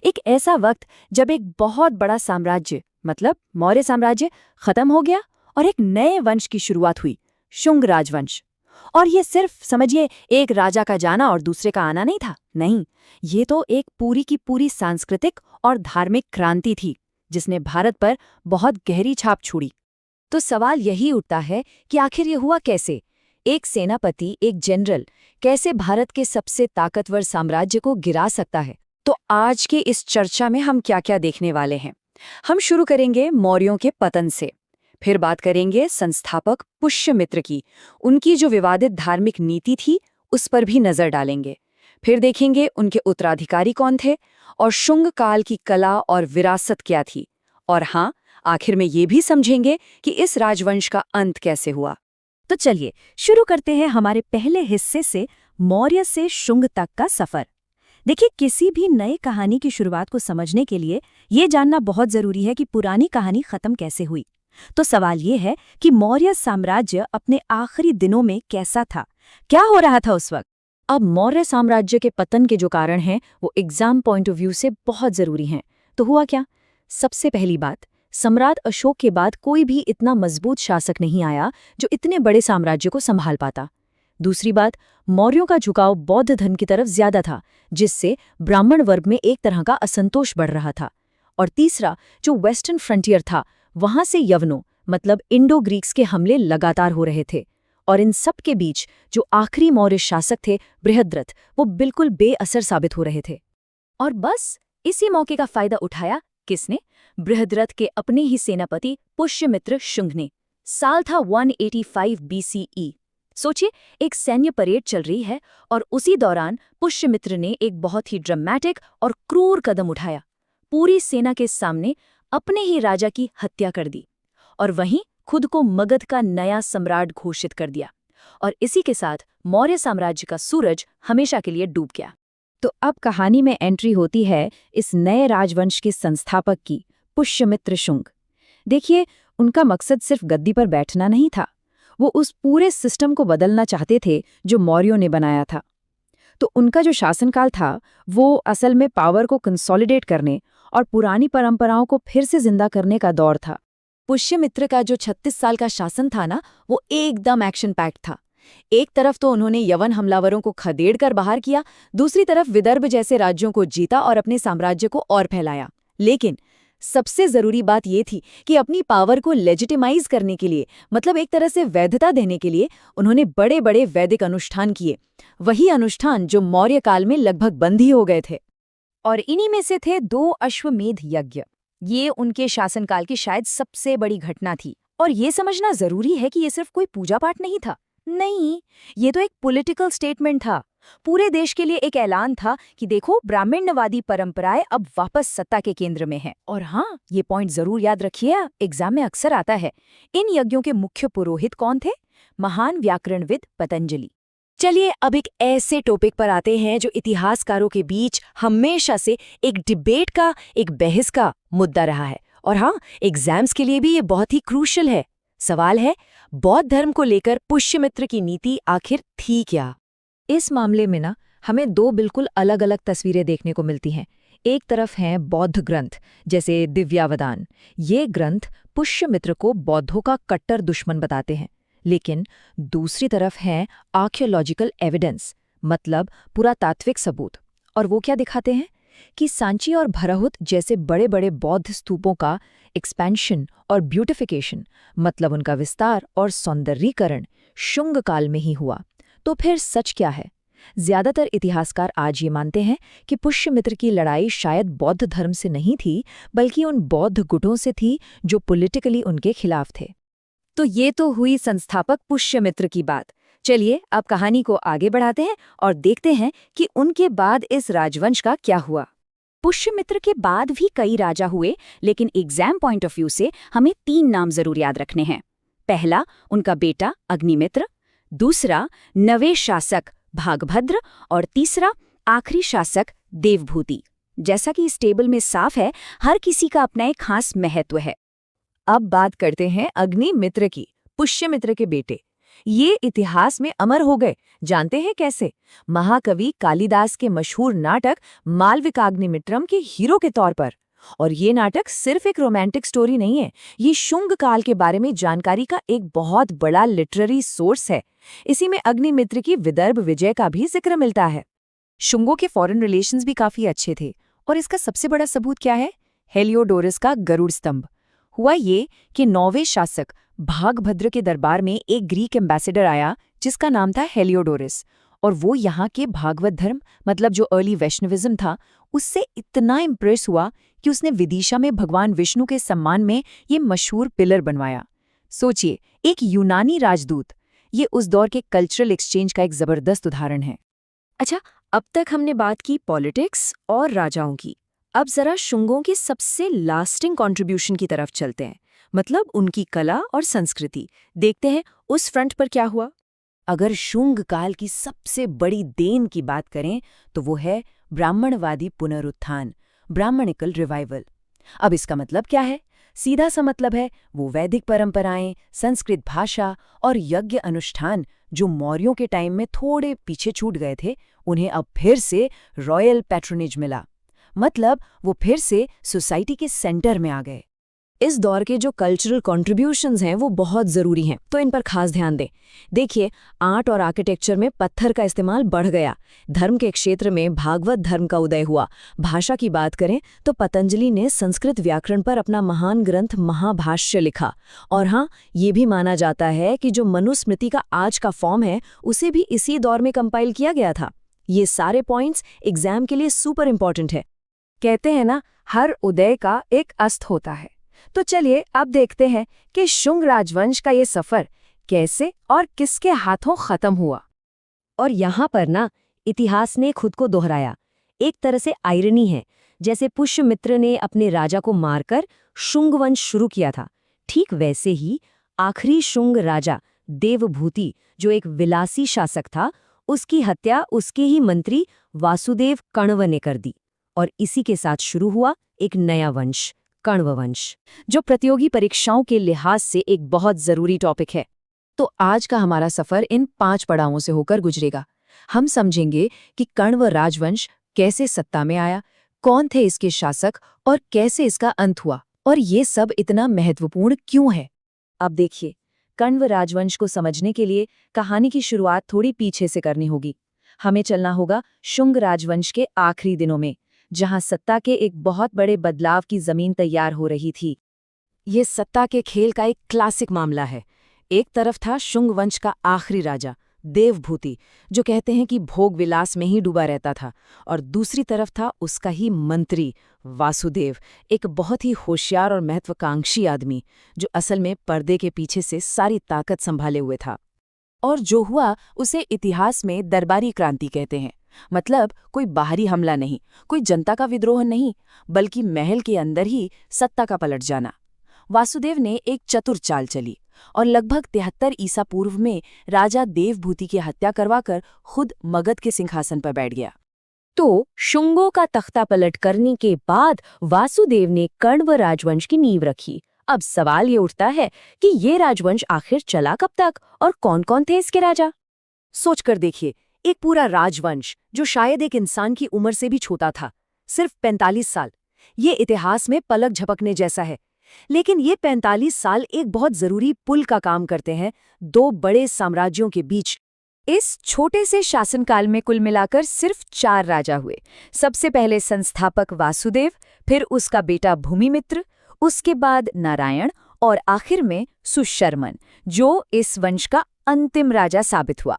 एक ऐसा वक्त जब एक बहुत बड़ा साम्राज्य मतलब मौर्य साम्राज्य खत्म हो गया और एक नए वंश की शुरुआत हुई, शुंग राजवंश। और ये सिर्फ समझिए एक राजा का जाना और दूसरे का आना नहीं था, नहीं, ये तो एक पूरी की पूरी सांस्कृतिक और धार्मिक क्रांति थी जिसने भारत पर बहुत गहरी छाप छोड़ी। तो सवाल यही उठता है कि आखिर ये हुआ कैसे? एक सेनापति, एक जनरल कैसे भारत के सबसे ताकतवर साम्राज्य को गिरा सकता है? तो आज के इस चर्चा में हम क्या क्या देखने वाले हैं। हम शुरू करेंगे मौर्यों के पतन से, फिर बात करेंगे संस्थापक पुष्यमित्र की, उनकी जो विवादित धार्मिक नीति थी उस पर भी नजर डालेंगे। फिर देखेंगे उनके उत्तराधिकारी कौन थे और शुंग काल की कला और विरासत क्या थी। और हाँ, आखिर में ये भी समझेंगे कि इस राजवंश का अंत कैसे हुआ। तो चलिए शुरू करते हैं हमारे पहले हिस्से से, मौर्य से शुंग तक का सफर। देखिए, किसी भी नई कहानी की शुरुआत को समझने के लिए ये जानना बहुत जरूरी है कि पुरानी कहानी खत्म कैसे हुई। तो सवाल ये है कि मौर्य साम्राज्य अपने आखिरी दिनों में कैसा था, क्या हो रहा था उस वक्त। अब मौर्य साम्राज्य के पतन के जो कारण हैं वो एग्जाम पॉइंट ऑफ व्यू से बहुत जरूरी हैं। तो हुआ क्या? सबसे पहली बात, सम्राट अशोक के बाद कोई भी इतना मजबूत शासक नहीं आया जो इतने बड़े साम्राज्य को संभाल पाता। दूसरी बात, मौर्यों का झुकाव बौद्ध धर्म की तरफ ज्यादा था, जिससे ब्राह्मण वर्ग में एक तरह का असंतोष बढ़ रहा था। और तीसरा, जो वेस्टर्न फ्रंटियर था, वहां से यवनों मतलब इंडो ग्रीक्स के हमले लगातार हो रहे थे। और इन सब के बीच जो आखिरी मौर्य शासक थे बृहद्रथ, वो बिल्कुल बेअसर साबित हो रहे थे। और बस इसी मौके का फायदा उठाया किसने? बृहद्रथ के अपने ही सेनापति पुष्यमित्र शुंग ने। साल था 185 BCE। सोचिए, एक सैन्य परेड चल रही है और उसी दौरान पुष्यमित्र ने एक बहुत ही ड्रामेटिक और क्रूर कदम उठाया। पूरी सेना के सामने अपने ही राजा की हत्या कर दी और वहीं खुद को मगध का नया सम्राट घोषित कर दिया। और इसी के साथ मौर्य साम्राज्य का सूरज हमेशा के लिए डूब गया। तो अब कहानी में एंट्री होती है इस नए राजवंश के संस्थापक की, पुष्यमित्र शुंग। देखिए, उनका मकसद सिर्फ गद्दी पर बैठना नहीं था, वो उस पूरे सिस्टम को बदलना चाहते थे जो मौर्यों ने बनाया था। तो उनका जो शासनकाल था वो असल में पावर को कंसोलिडेट करने और पुरानी परंपराओं को फिर से जिंदा करने का दौर था। पुष्यमित्र का जो 36 साल का शासन था ना, वो एकदम एक्शन पैक्ड था। एक तरफ तो उन्होंने यवन हमलावरों को खदेड़ कर बाहर किया, दूसरी तरफ विदर्भ जैसे राज्यों को जीता और अपने साम्राज्य को और फैलाया। लेकिन सबसे जरूरी बात यह थी कि अपनी पावर को लेजिटिमाइज करने के लिए, मतलब एक तरह से वैधता देने के लिए, उन्होंने बड़े बड़े वैदिक अनुष्ठान किए। वही अनुष्ठान जो मौर्य काल में लगभग बंद ही हो गए थे। और इन्हीं में से थे 2 अश्वमेध यज्ञ। ये उनके शासनकाल की शायद सबसे बड़ी घटना थी। और ये समझना जरूरी है कि ये सिर्फ कोई पूजा पाठ नहीं था, नहीं, ये तो एक पॉलिटिकल स्टेटमेंट था। पूरे देश के लिए एक ऐलान था कि देखो, ब्राह्मण्यवादी परंपराएं अब वापस सत्ता के केंद्र में हैं। और हाँ, ये पॉइंट जरूर याद रखिए, एग्जाम में अक्सर आता है। इन यज्ञों के मुख्य पुरोहित कौन थे? महान व्याकरणविद पतंजलि। चलिए अब एक ऐसे टॉपिक पर आते हैं जो इतिहासकारों के बीच हमेशा से एक डिबेट का, एक बहस का मुद्दा रहा है। और हाँ, एग्जाम्स के लिए भी ये बहुत ही क्रूशल है। सवाल है, बौद्ध धर्म को लेकर पुष्यमित्र की नीति आखिर थी क्या? इस मामले में ना हमें 2 बिल्कुल अलग अलग तस्वीरें देखने को मिलती हैं। एक तरफ हैं बौद्ध ग्रंथ जैसे दिव्यावदान। ये ग्रंथ पुष्यमित्र को बौद्धों का कट्टर दुश्मन बताते हैं। लेकिन दूसरी तरफ है आर्कियोलॉजिकल एविडेंस, मतलब पुरातात्विक सबूत। और वो क्या दिखाते हैं कि सांची और भरहुत जैसे बड़े बड़े बौद्ध स्तूपों का एक्सपेंशन और ब्यूटिफिकेशन, मतलब उनका विस्तार और सौंदर्यीकरण, शुंग काल में ही हुआ। तो फिर सच क्या है? ज्यादातर इतिहासकार आज ये मानते हैं कि पुष्यमित्र की लड़ाई शायद बौद्ध धर्म से नहीं थी, बल्कि उन बौद्ध गुटों से थी जो पॉलिटिकली उनके खिलाफ थे। तो ये तो हुई संस्थापक पुष्यमित्र की बात। चलिए अब कहानी को आगे बढ़ाते हैं और देखते हैं कि उनके बाद इस राजवंश का क्या हुआ। पुष्यमित्र के बाद भी कई राजा हुए, लेकिन एग्जाम पॉइंट ऑफ व्यू से हमें 3 नाम जरूर याद रखने हैं। पहला, उनका बेटा अग्निमित्र। दूसरा, नवे शासक भागभद्र। और तीसरा, आखिरी शासक देवभूति। जैसा कि इस टेबल में साफ है, हर किसी का अपना एक खास महत्व है। अब बात करते हैं अग्निमित्र की, पुष्यमित्र के बेटे। ये इतिहास में अमर हो गए। जानते हैं कैसे? महाकवि कालिदास के मशहूर नाटक मालविकाग्निमित्रम के हीरो के तौर पर। और ये नाटक सिर्फ एक रोमांटिक स्टोरी नहीं है, ये शुंग काल के बारे में जानकारी का एक बहुत बड़ा लिटरेरी सोर्स है। इसी में अग्निमित्र की विदर्भ विजय का भी जिक्र मिलता है। शुंगों के फॉरेन रिलेशंस भी काफी अच्छे थे, और इसका सबसे बड़ा सबूत क्या है? हेलियोडोरस का गरुड़ स्तंभ। हुआ ये कि नौवें शासक भागभद्र के दरबार में एक ग्रीक एम्बेसडर आया जिसका नाम था हेलियोडोरस, और वो यहाँ के भागवत धर्म मतलब जो अर्ली वैष्णविज्म था उससे इतना इम्प्रेस हुआ कि उसने विदिशा में भगवान विष्णु के सम्मान में ये मशहूर पिलर बनवाया। सोचिए, एक यूनानी राजदूत। ये उस दौर के कल्चरल एक्सचेंज का एक जबरदस्त उदाहरण है। अच्छा, अब तक हमने बात की पॉलिटिक्स और राजाओं की। अब जरा शुंगों के सबसे लास्टिंग कंट्रीब्यूशन की तरफ चलते हैं, मतलब उनकी कला और संस्कृति। देखते हैं उस फ्रंट पर क्या हुआ। अगर शुंग काल की सबसे बड़ी देन की बात करें तो वो है ब्राह्मणवादी पुनरुत्थान, ब्राह्मणिकल रिवाइवल। अब इसका मतलब क्या है? सीधा सा मतलब है वो वैदिक परंपराएं, संस्कृत भाषा और यज्ञ अनुष्ठान जो मौर्यों के टाइम में थोड़े पीछे छूट गए थे, उन्हें अब फिर से रॉयल पैट्रोनेज मिला। मतलब वो फिर से सोसाइटी के सेंटर में आ गए। इस दौर के जो कल्चरल कॉन्ट्रीब्यूशंस हैं वो बहुत ज़रूरी हैं, तो इन पर खास ध्यान दें। देखिए, आर्ट और आर्किटेक्चर में पत्थर का इस्तेमाल बढ़ गया। धर्म के क्षेत्र में भागवत धर्म का उदय हुआ। भाषा की बात करें तो पतंजलि ने संस्कृत व्याकरण पर अपना महान ग्रंथ महाभाष्य लिखा। और हाँ, ये भी माना जाता है कि जो मनुस्मृति का आज का फॉर्म है उसे भी इसी दौर में कंपाइल किया गया था। ये सारे पॉइंट्स एग्जाम के लिए सुपर इंपॉर्टेंट है। कहते हैं ना, हर उदय का एक अस्त होता है। तो चलिए अब देखते हैं कि शुंग राजवंश का ये सफर कैसे और किसके हाथों खत्म हुआ। और यहाँ पर ना इतिहास ने खुद को दोहराया। एक तरह से आयरनी है, जैसे पुष्यमित्र ने अपने राजा को मारकर शुंग वंश शुरू किया था, ठीक वैसे ही आखिरी शुंग राजा देवभूति, जो एक विलासी शासक था, उसकी हत्या उसके ही मंत्री वासुदेव कण्व ने कर दी। और इसी के साथ शुरू हुआ एक नया वंश, कण्व वंश, जो प्रतियोगी परीक्षाओं के लिहाज से एक बहुत जरूरी टॉपिक है। तो आज का हमारा सफर इन 5 पड़ावों से होकर गुजरेगा। हम समझेंगे कि कण्व राजवंश कैसे सत्ता में आया, कौन थे इसके शासक और कैसे इसका अंत हुआ, और ये सब इतना महत्वपूर्ण क्यों है। अब देखिए, कण्व राजवंश को समझने के लिए कहानी की शुरुआत थोड़ी पीछे से करनी होगी। हमें चलना होगा शुंग राजवंश के आखिरी दिनों में, जहां सत्ता के एक बहुत बड़े बदलाव की जमीन तैयार हो रही थी। ये सत्ता के खेल का एक क्लासिक मामला है। एक तरफ था शुंग वंश का आखिरी राजा देवभूति, जो कहते हैं कि भोग विलास में ही डूबा रहता था, और दूसरी तरफ था उसका ही मंत्री वासुदेव, एक बहुत ही होशियार और महत्वाकांक्षी आदमी, जो असल में पर्दे के पीछे से सारी ताकत संभाले हुए था। और जो हुआ उसे इतिहास में दरबारी क्रांति कहते हैं। मतलब कोई बाहरी हमला नहीं, कोई जनता का विद्रोह नहीं, बल्कि महल के अंदर ही सत्ता का पलट जाना। वासुदेव ने एक चतुर चाल चली और लगभग 73 ईसा पूर्व में राजा देवभूति की हत्या करवाकर खुद मगध के सिंहासन पर बैठ गया। तो शुंगों का तख्ता पलट करने के बाद वासुदेव ने कण्व राजवंश की नींव रखी। अब सवाल ये उठता है कि ये राजवंश आखिर चला कब तक और कौन-कौन थे इसके राजा? सोचकर देखिए, एक पूरा राजवंश जो शायद एक इंसान की उम्र से भी छोटा था, सिर्फ 45 साल। ये इतिहास में पलक झपकने जैसा है। लेकिन ये 45 साल एक बहुत जरूरी पुल का काम करते हैं 2 बड़े साम्राज्यों के बीच। इस छोटे से शासनकाल में कुल मिलाकर सिर्फ 4 राजा हुए। सबसे पहले संस्थापक वासुदेव, फिर उसका बेटा भूमिमित्र, उसके बाद नारायण और आखिर में सुशर्मन, जो इस वंश का अंतिम राजा साबित हुआ।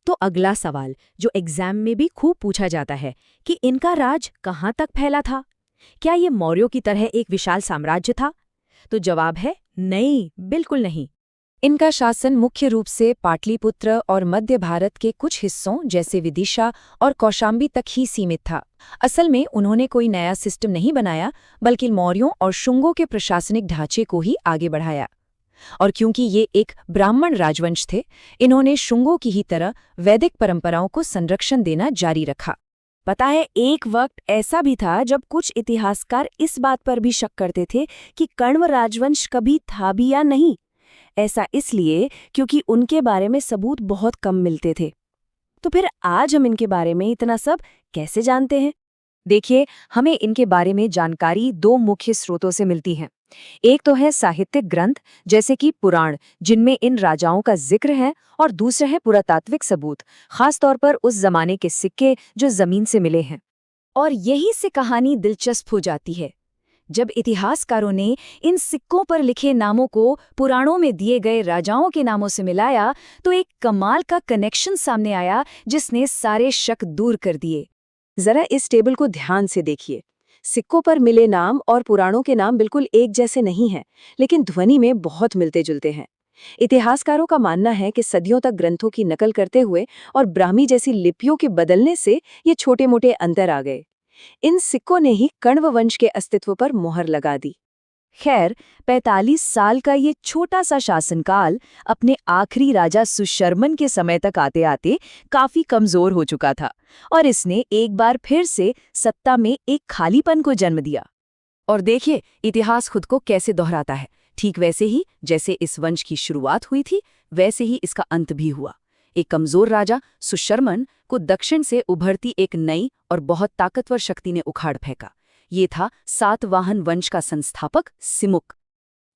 तो अगला सवाल जो एग्जाम में भी खूब पूछा जाता है कि इनका राज कहाँ तक फैला था? क्या ये मौर्यों की तरह एक विशाल साम्राज्य था? तो जवाब है नहीं, बिल्कुल नहीं। इनका शासन मुख्य रूप से पाटलिपुत्र और मध्य भारत के कुछ हिस्सों जैसे विदिशा और कौशाम्बी तक ही सीमित था। असल में उन्होंने कोई नया सिस्टम नहीं बनाया, बल्कि मौर्यों और शुंगों के प्रशासनिक ढांचे को ही आगे बढ़ाया। और क्योंकि ये एक ब्राह्मण राजवंश थे, इन्होंने शुंगों की ही तरह वैदिक परंपराओं को संरक्षण देना जारी रखा। पता है, एक वक्त ऐसा भी था जब कुछ इतिहासकार इस बात पर भी शक करते थे कि कण्व राजवंश कभी था भी या नहीं। ऐसा इसलिए क्योंकि उनके बारे में सबूत बहुत कम मिलते थे। तो फिर आज हम इनके बारे में इतना सब कैसे जानते हैं? देखिए, हमें इनके बारे में जानकारी दो मुख्य स्रोतों से मिलती है। एक तो है साहित्यिक ग्रंथ, जैसे कि पुराण, जिनमें इन राजाओं का जिक्र है, और दूसरे है पुरातात्विक सबूत, खास तौर पर उस जमाने के सिक्के जो जमीन से मिले हैं। और यही से कहानी दिलचस्प हो जाती है। जब इतिहासकारों ने इन सिक्कों पर लिखे नामों को पुराणों में दिए गए राजाओं के नामों से मिलाया, तो एक कमाल का कनेक्शन सामने आया जिसने सारे शक दूर कर दिए। जरा इस टेबल को ध्यान से देखिए। सिक्कों पर मिले नाम और पुराणों के नाम बिल्कुल एक जैसे नहीं हैं, लेकिन ध्वनि में बहुत मिलते जुलते हैं। इतिहासकारों का मानना है कि सदियों तक ग्रंथों की नकल करते हुए और ब्राह्मी जैसी लिपियों के बदलने से ये छोटे-मोटे अंतर आ गए। इन सिक्कों ने ही कण्व वंश के अस्तित्व पर मोहर लगा दी। खैर, 45 साल का ये छोटा सा शासनकाल अपने आखिरी राजा सुशर्मन के समय तक आते आते काफी कमजोर हो चुका था, और इसने एक बार फिर से सत्ता में एक खालीपन को जन्म दिया। और देखिए, इतिहास खुद को कैसे दोहराता है। ठीक वैसे ही जैसे इस वंश की शुरुआत हुई थी, वैसे ही इसका अंत भी हुआ। एक कमजोर राजा सुशर्मन को दक्षिण से उभरती एक नई और बहुत ताकतवर शक्ति ने उखाड़ फेंका। ये था सातवाहन वंश का संस्थापक सिमुक।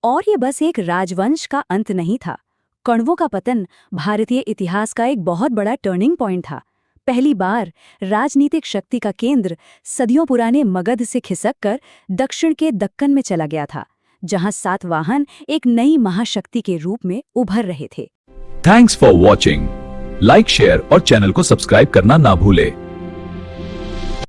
और ये बस एक राजवंश का अंत नहीं था। कण्वों का पतन भारतीय इतिहास का एक बहुत बड़ा टर्निंग पॉइंट था। पहली बार राजनीतिक शक्ति का केंद्र सदियों पुराने मगध से खिसककर दक्षिण के दक्कन में चला गया था, जहां सातवाहन एक नई महाशक्ति के रूप में उभर रहे थे। Thanks for watching. Like, share और चैनल को सब्सक्राइब करना ना भूले।